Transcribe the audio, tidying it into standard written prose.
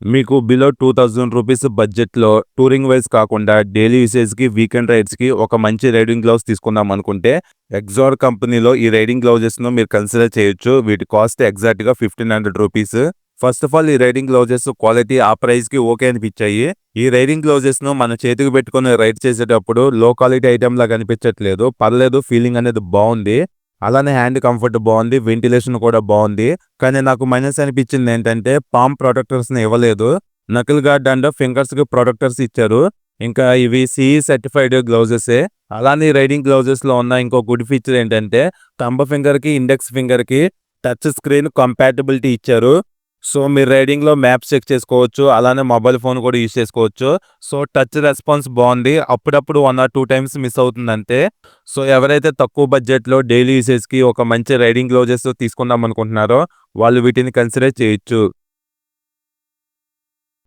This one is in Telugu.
మీకు బిలో 2000 రూపీస్ బడ్జెట్‌లో టూరింగ్ వైస్ కాకుండా డైలీ యూసేజ్‌కి, వీకెండ్ రైడ్స్‌కి ఒక మంచి రైడింగ్ గ్లౌస్ తీసుకుందాం అనుకుంటే ఎగ్జార్ కంపెనీలో ఈ రైడింగ్ గ్లౌజెస్‌ను మీరు కన్సిడర్ చేయొచ్చు. వీటి కాస్ట్ ఎగ్జాక్ట్‌గా 1500 రూపీస్. ఫస్ట్ ఆఫ్ ఆల్ ఈ రైడింగ్ గ్లౌజెస్ క్వాలిటీ ఆ ప్రైస్‌కి ఓకే అనిపించాయి. ఈ రైడింగ్ గ్లౌజెస్‌ను మన చేతికి పెట్టుకొని రైడ్ చేసేటప్పుడు లో క్వాలిటీ ఐటెమ్‌లాగా అనిపించట్లేదు. పర్లేదు, ఫీలింగ్ అనేది బావుంది. అలానే హ్యాండ్ కంఫర్ట్ బావుంది. వెంటిలేషన్ కూడా బావుంది. కానీ నాకు మైనస్ అనిపించింది ఏంటంటే పామ్ ప్రొటెక్టర్స్‌ని ఇవ్వలేదు. నకిల్ గార్డ్ అండ్ ఫింగర్స్‌కి ప్రొటెక్టర్స్ ఇచ్చారు. ఇంకా ఇవి సీఈ సర్టిఫైడ్ గ్లౌజెసే. అలానే రైడింగ్ గ్లౌజెస్‌లో ఉన్న ఇంకో గుడ్ ఫీచర్ ఏంటంటే థంబ్ ఫింగర్‌కి, ఇండెక్స్ ఫింగర్‌కి టచ్ స్క్రీన్ కంపాటిబిలిటీ ఇచ్చారు. సో, మీరు రైడింగ్‌లో మ్యాప్స్ చెక్ చేసుకోవచ్చు. అలానే మొబైల్ ఫోన్ కూడా యూజ్ చేసుకోవచ్చు. సో, టచ్ రెస్పాన్స్ బావుంది. అప్పుడప్పుడు 1 ఆర్ 2 టైమ్స్ మిస్ అవుతుందంతే. సో, ఎవరైతే తక్కువ బడ్జెట్‌లో డైలీ యూసేజ్‌కి ఒక మంచి రైడింగ్ గ్లౌజెస్ తీసుకుందాం అనుకుంటున్నారో వాళ్ళు వీటిని కన్సిడర్ చేయొచ్చు.